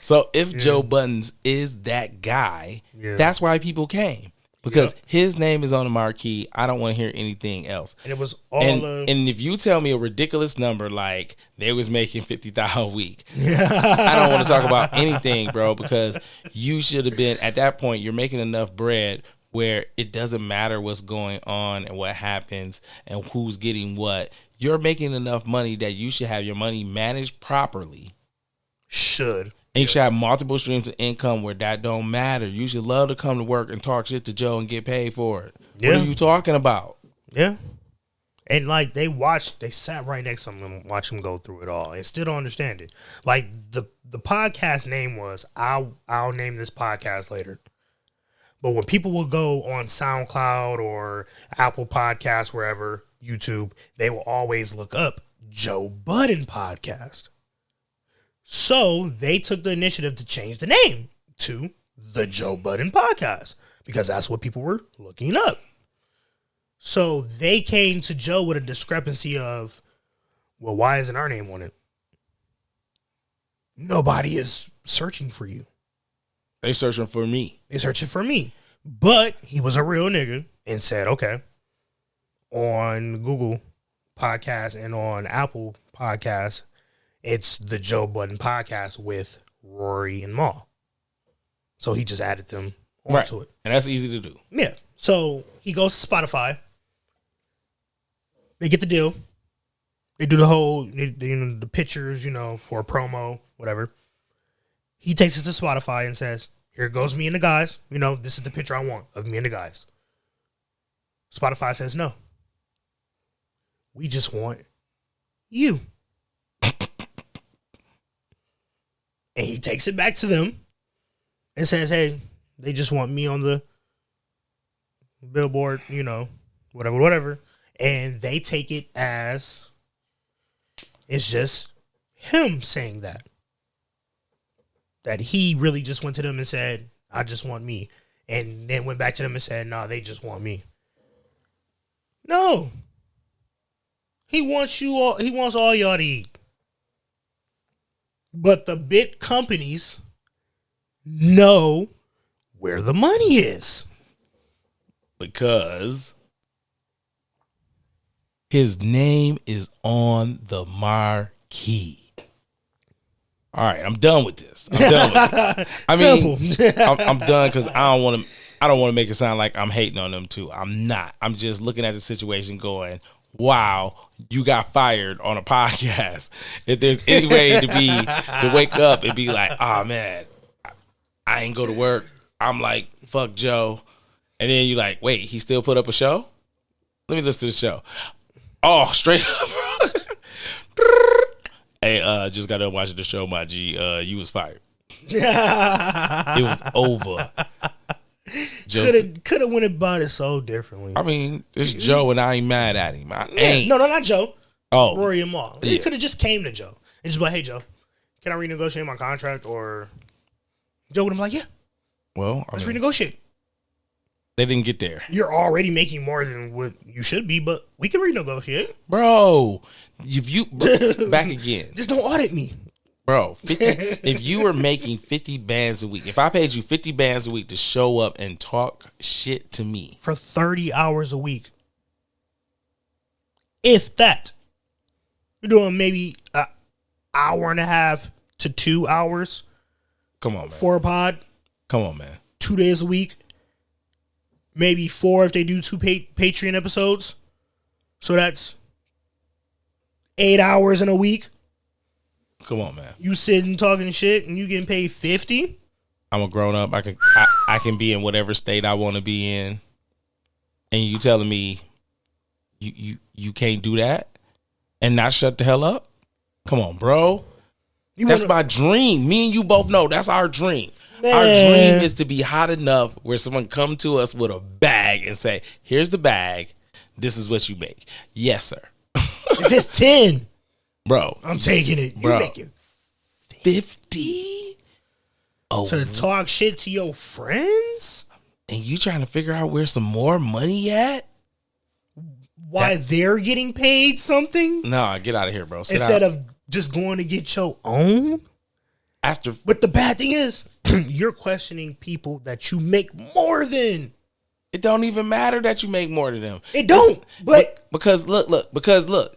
So if Joe Buttons is that guy, that's why people came. Because his name is on the marquee. I don't want to hear anything else. And it was all and if you tell me a ridiculous number like they was making $50,000 a week, I don't want to talk about anything, bro, because you should have been, at that point, you're making enough bread where it doesn't matter what's going on and what happens and who's getting what. You're making enough money that you should have your money managed properly. And you should have multiple streams of income where that don't matter. You should love to come to work and talk shit to Joe and get paid for it. Yeah. What are you talking about? Yeah. And like they sat right next to him and watched him go through it all and still don't understand it. Like the podcast name was, I'll name this podcast later. But when people will go on SoundCloud or Apple Podcasts, wherever, YouTube, they will always look up Joe Budden Podcast. So they took the initiative to change the name to the Joe Budden Podcast because that's what people were looking up. So they came to Joe with a discrepancy of, well, why isn't our name on it? Nobody is searching for you. They searching for me. They searching for me. But he was a real nigga and said, okay, on Google Podcast and on Apple Podcast, it's the Joe Budden Podcast with Rory and Ma. So he just added them onto it. And that's easy to do. Yeah. So he goes to Spotify. They get the deal. They do the whole, the pictures, for a promo, whatever. He takes it to Spotify and says, here goes me and the guys. This is the picture I want of me and the guys. Spotify says, no. We just want you. And he takes it back to them and says, hey, they just want me on the billboard, whatever. And they take it as it's just him saying that. That he really just went to them and said, I just want me. And then went back to them and said, no, they just want me. No. He wants you all. He wants all y'all to eat. But the big companies know where the money is. Because his name is on the marquee. All right, I'm done with this. I mean, I'm done because I don't want to make it sound like I'm hating on them too. I'm not. I'm just looking at the situation going, wow, you got fired on a podcast. If there's any way to wake up and be like, oh man, I ain't go to work. I'm like, fuck Joe. And then you're like, wait, he still put up a show? Let me listen to the show. Oh, straight up, bro. Hey, just got done watching the show, my G. You was fired. It was over. Could have went about it so differently. I mean, it's Joe, and I ain't mad at him. I ain't. No, not Joe. Oh, Rory and Ma. He yeah. could have just came to Joe and just be like, "Hey, Joe, can I renegotiate my contract?" Or Joe would have been like, "Yeah, well, let's renegotiate." They didn't get there. You're already making more than what you should be, but we can renegotiate, bro. If you back again, just don't audit me. Bro, 50, if you were making 50 bands a week, if I paid you 50 bands a week to show up and talk shit to me for 30 hours a week, if that, you're doing maybe an hour and a half to 2 hours. Come on, man. For a pod. Come on, man. 2 days a week. Maybe 4 if they do 2 Patreon episodes. So that's 8 hours in a week. Come on, man. You sitting talking shit and you getting paid 50? I'm a grown up. I can be in whatever state I want to be in. And you telling me you can't do that and not shut the hell up? Come on, bro. That's my dream. Me and you both know that's our dream. Man. Our dream is to be hot enough where someone come to us with a bag and say, here's the bag. This is what you make. Yes, sir. If it's 10. Bro, I'm taking it. You making 50? Oh, to talk shit to your friends? And you trying to figure out where some more money at? Why they're getting paid something? No, get out of here, bro. Instead of just going to get your own? But the bad thing is, you're questioning people that you make more than. It don't even matter that you make more than them. It don't. But because look.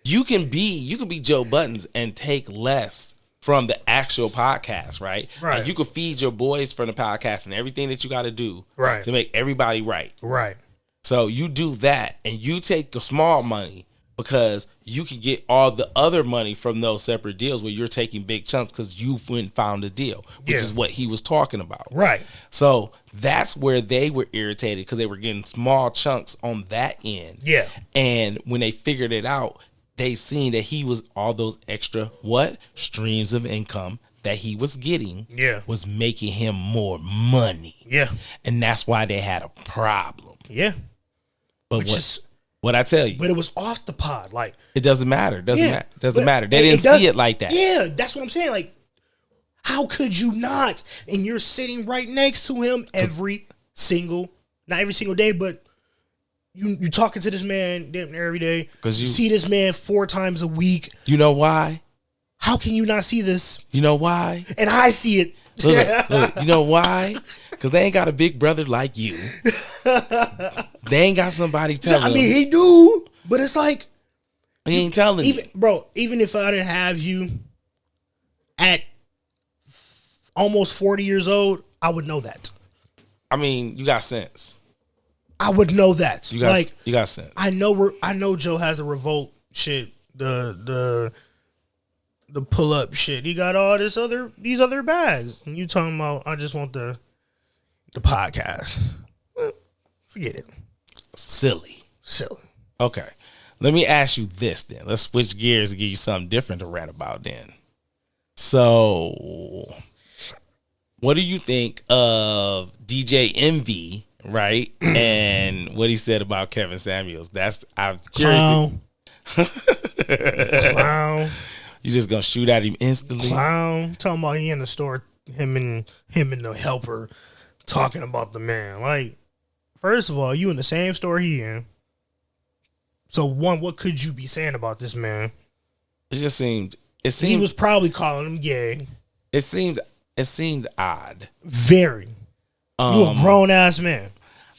You can be Joe Buttons and take less from the actual podcast, right? Right. Like you can feed your boys from the podcast and everything that you got to do to make everybody right. Right. So you do that and you take the small money because you can get all the other money from those separate deals where you're taking big chunks because you went and found a deal, which is what he was talking about. Right. So that's where they were irritated because they were getting small chunks on that end. Yeah. And when they figured it out, they seen that he was all those extra streams of income that he was getting was making him more money. Yeah. And that's why they had a problem. Yeah. But Which is What I tell you. But it was off the pod. Like, it doesn't matter. Doesn't matter. They it didn't see it like that. Yeah, that's what I'm saying. Like, how could you not? And you're sitting right next to him not every single day, but you talking to this man damn near every day. Because you see this man 4 times a week. You know why? How can you not see this? You know why? And I see it. Look, you know why? Because they ain't got a big brother like you. They ain't got somebody telling them. I mean, he do, but it's like he ain't telling even, you. Bro, even if I didn't have you at almost 40 years old, I would know that. I mean, you got sense. I would know that. You got sense. I know Joe has the revolt shit, the pull up shit. He got all these other bags. And you talking about I just want the podcast. Forget it. Silly. Okay. Let me ask you this then. Let's switch gears and give you something different to rant about then. So, what do you think of DJ Envy, right? And what he said about Kevin Samuels? I'm curious. Clown. You just gonna shoot at him instantly? Clown. Talking about he in the store, him and the helper talking about the man. Like, first of all, you in the same store he in. So what could you be saying about this man? It seemed he was probably calling him gay. It seemed odd. Very. You a grown ass man.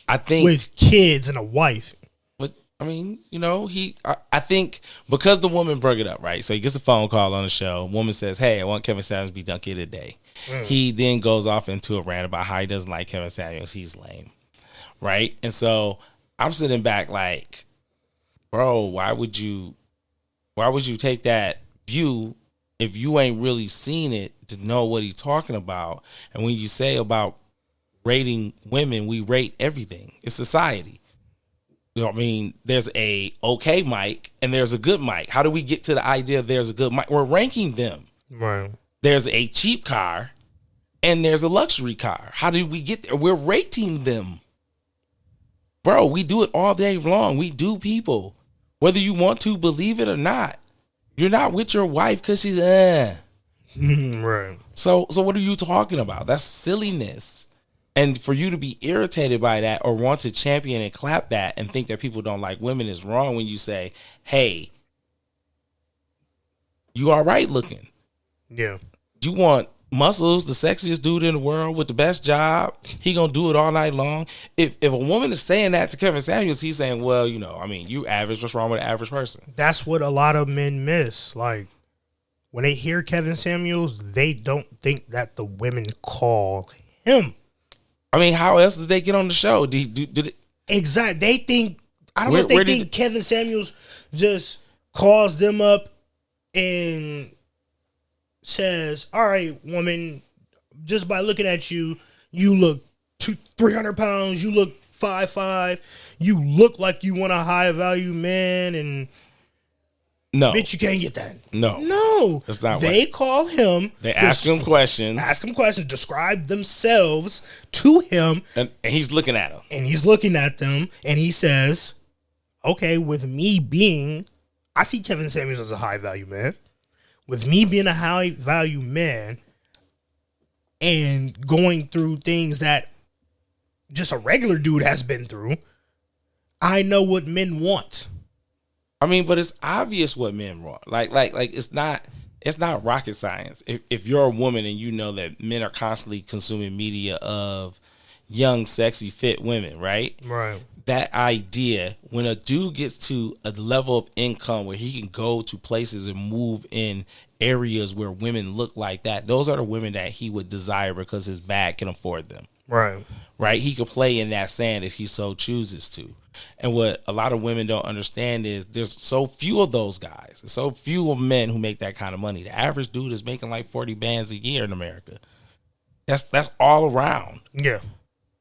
I think with kids and a wife. But I mean, I think because the woman brought it up, right? So he gets a phone call on the show. Woman says, "Hey, I want Kevin Samuels to be dunky today." He then goes off into a rant about how he doesn't like Kevin Samuels. He's lame, right? And so I'm sitting back like, bro, why would you take that view if you ain't really seen it to know what he's talking about? And when you say about rating women, we rate everything. It's society. You know what I mean? There's a okay mic and there's a good mic. How do we get to the idea there's a good mic? We're ranking them. Right. There's a cheap car and there's a luxury car. How did we get there? We're rating them. Bro, we do it all day long. We do people. Whether you want to believe it or not. You're not with your wife because she's Right. So what are you talking about? That's silliness. And for you to be irritated by that or want to champion and clap that and think that people don't like women is wrong when you say, hey, you all right looking. Yeah. You want Muscles, the sexiest dude in the world with the best job. He gonna do it all night long. If a woman is saying that to Kevin Samuels, he's saying, well, you average. What's wrong with an average person? That's what a lot of men miss. Like, when they hear Kevin Samuels, they don't think that the women call him. I mean, how else did they get on the show? Did it? Exactly. They think, I don't know if they think Kevin Samuels just calls them up and says, all right, woman, just by looking at you, you look 300 pounds, you look 5'5", you look like you want a high value man, and no, bitch, you can't get that. No. That's not they call him. They ask him questions. Describe themselves to him. And he's looking at them. And he's looking at them, and he says, okay, with me being, I see Kevin Samuels as a high value man. With me being a high value man and going through things that just a regular dude has been through, I know what men want. I mean, but it's obvious what men want. Like it's not rocket science. If you're a woman and you know that men are constantly consuming media of young, sexy, fit women, right? Right. That idea, when a dude gets to a level of income where he can go to places and move in areas where women look like that, those are the women that he would desire because his bag can afford them. Right. Right? He could play in that sand if he so chooses to. And what a lot of women don't understand is there's so few of those guys. There's so few of men who make that kind of money. The average dude is making like 40 bands a year in America. That's all around. Yeah.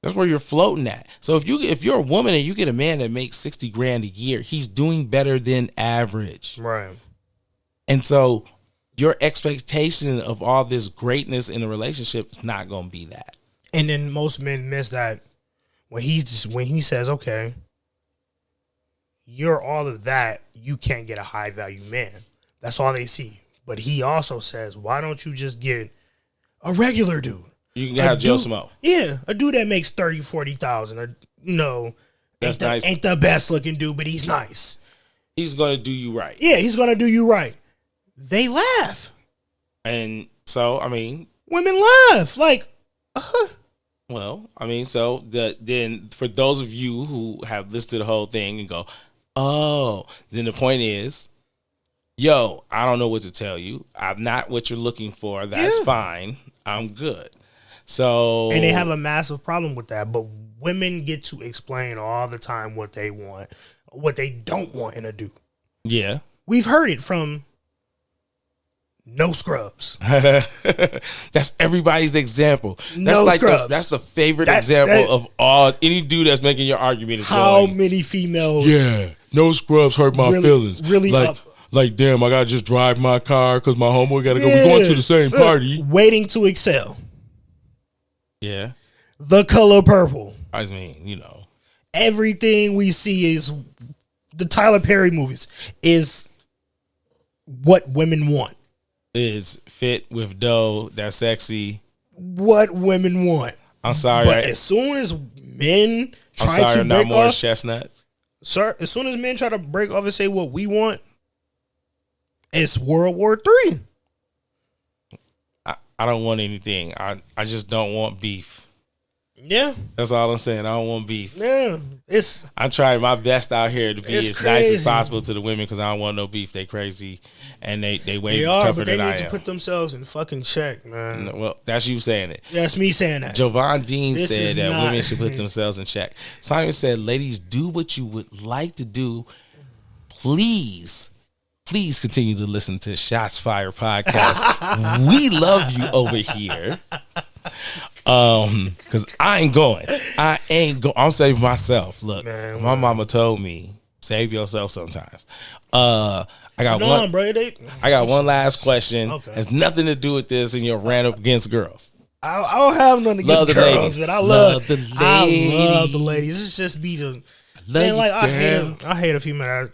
That's where you're floating at. So if you're a woman and you get a man that makes $60,000 a year, he's doing better than average. Right. And so your expectation of all this greatness in a relationship is not going to be that. And then most men miss that when he says, okay, you're all of that, you can't get a high value man. That's all they see. But he also says, why don't you just get a regular dude? You can have Joe Smo. Yeah, a dude that makes 30,000, 40,000, or That's nice. Ain't the best looking dude, but he's nice. He's gonna do you right. Yeah, he's gonna do you right. They laugh. And so, I mean, women laugh like, well, I mean, so then for those of you who have listened to the whole thing and go, oh, then the point is, yo, I don't know what to tell you. I'm not what you're looking for. That's fine. I'm good. So, and they have a massive problem with that. But women get to explain all the time what they want, what they don't want in a dude. Yeah, we've heard it from no scrubs. That's everybody's example. That's no like scrubs. That's the favorite example of all any dude that's making your argument. Is how going, many females? Yeah, no scrubs hurt my feelings. Really like, up. Like, damn, I gotta just drive my car because my homeboy gotta go. We're going to the same party. Waiting to excel. Yeah. The color purple. I mean, everything we see is the Tyler Perry movies is what women want. Is fit with dough, that's sexy. What women want. I'm sorry. But as soon as men try to break off, chestnut. Sir, as soon as men try to break off and say what we want, it's World War III. I don't want anything. I just don't want beef. Yeah. That's all I'm saying. I don't want beef. Yeah. I'm trying my best out here to be as crazy. nice as possible to the women because I don't want no beef. They crazy and they way tougher than I am. They need to put themselves in fucking check, man. Well, that's you saying it. That's me saying that. Javon Dean said that women should put themselves in check. Simon said, ladies, do what you would like to do. Please continue to listen to Shots Fired Podcast. We love you over here. Because I ain't going. I'm saving myself. Look, my mama told me, save yourself sometimes. I got one last question. Okay. Has nothing to do with this and your rant up against girls. I don't have nothing against girls, but I love the ladies. It's just be the man, like I hate a female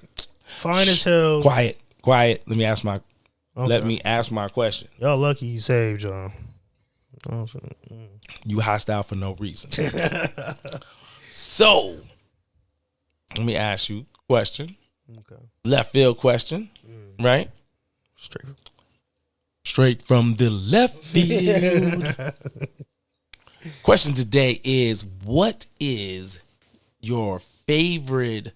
fine as hell. Quiet. Let me ask my question. Y'all lucky you saved, John. You hostile for no reason. So, let me ask you a question. Okay. Left field question, right? Straight from the left field. Question today is, what is your favorite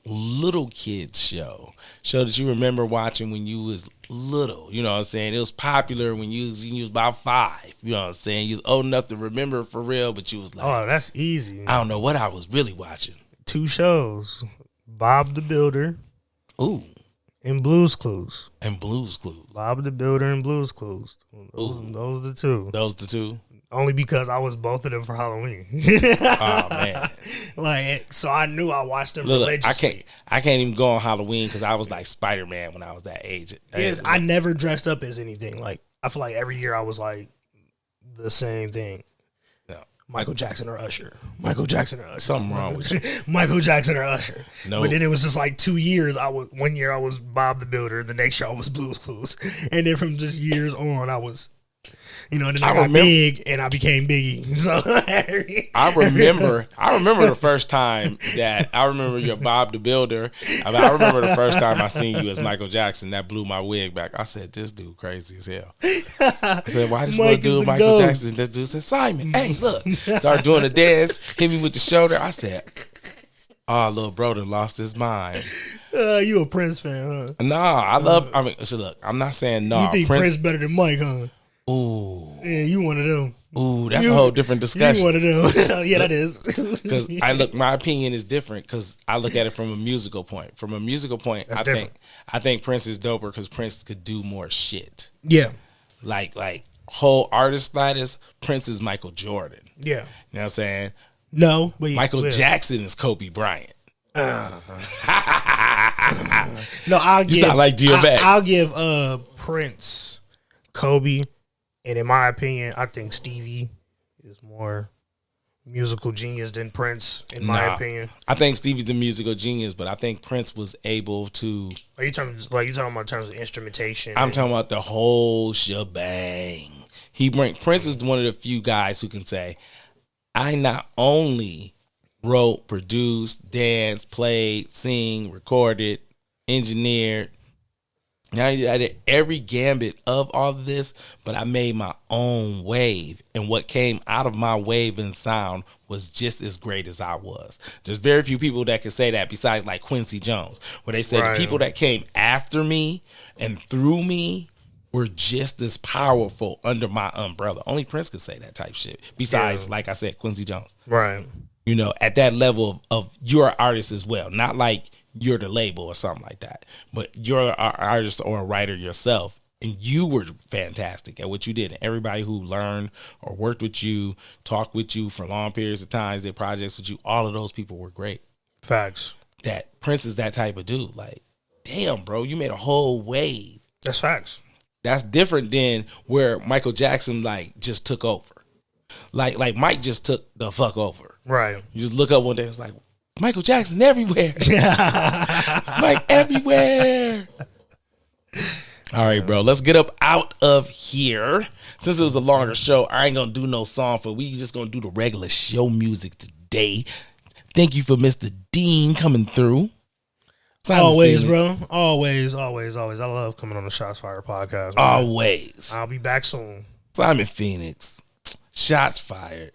little kids show that you remember watching when you was little? You know what I'm saying? It was popular when you was about 5. You know what I'm saying? You was old enough to remember for real, but you was like, oh, that's easy. I don't know what I was really watching. 2 shows. Bob the Builder. Ooh. And Blue's Clues. Bob the Builder and Blue's Clues. Those are the 2. Those the 2? Only because I was both of them for Halloween. Oh man! So I knew I watched them religiously. I can't even go on Halloween because I was like Spider-Man when I was that age. Yes, I never dressed up as anything. Like I feel like every year I was like the same thing. No. Michael Jackson or Usher. Something wrong with you. Michael Jackson or Usher. No. But then it was just like 2 years. 1 year I was Bob the Builder. The next year I was Blue's Clues. And then from just years on I was. And then I got big and I became Biggie. So I remember the first time that I remember your Bob the Builder. I remember the first time I seen you as Michael Jackson. That blew my wig back. I said, this dude crazy as hell. I said, why this little dude Michael Jackson? This dude said, Simon, hey, look. Started doing the dance, hit me with the shoulder. I said, oh, little brother lost his mind. You a Prince fan, huh? Nah, look, I'm not saying no. You think Prince better than Mike, huh? Ooh. Yeah, you one of them. Ooh, that's a whole different discussion. You one of them. Yeah, that is. Because my opinion is different because I look at it from a musical point. From a musical point, I think Prince is doper because Prince could do more shit. Yeah. Like whole artist status, Prince is Michael Jordan. Yeah. You know what I'm saying? No, but Michael Jackson is Kobe Bryant. No, I'll give Prince, Kobe. And in my opinion, I think Stevie is more musical genius than Prince, in my opinion. I think Stevie's the musical genius, but I think Prince was able to. Are you talking about in terms of instrumentation? I'm talking about the whole shebang. Prince is one of the few guys who can say, I not only wrote, produced, danced, played, sing, recorded, engineered. Now I did every gambit of all of this, but I made my own wave. And what came out of my wave and sound was just as great as I was. There's very few people that can say that besides like Quincy Jones, where they say the people that came after me and through me were just as powerful under my umbrella. Only Prince could say that type shit. Besides, like I said, Quincy Jones. Right. You know, at that level of you're an artist as well. Not like you're the label or something like that. But you're an artist or a writer yourself. And you were fantastic at what you did. And everybody who learned or worked with you, talked with you for long periods of time, did projects with you, all of those people were great. Facts. That Prince is that type of dude. Like, damn, bro, you made a whole wave. That's facts. That's different than where Michael Jackson like just took over. Like Mike just took the fuck over. Right. You just look up one day, it's like, Michael Jackson everywhere. It's Mike everywhere. All right, bro. Let's get up out of here. Since it was a longer show, I ain't gonna do no song for. We just gonna do the regular show music today. Thank you for Mr. Dean coming through. Always, bro. Always. I love coming on the Shots Fired podcast. Man. Always. I'll be back soon. Simon Phoenix. Shots fired.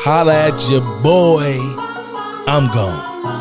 Holla at your boy. I'm gone.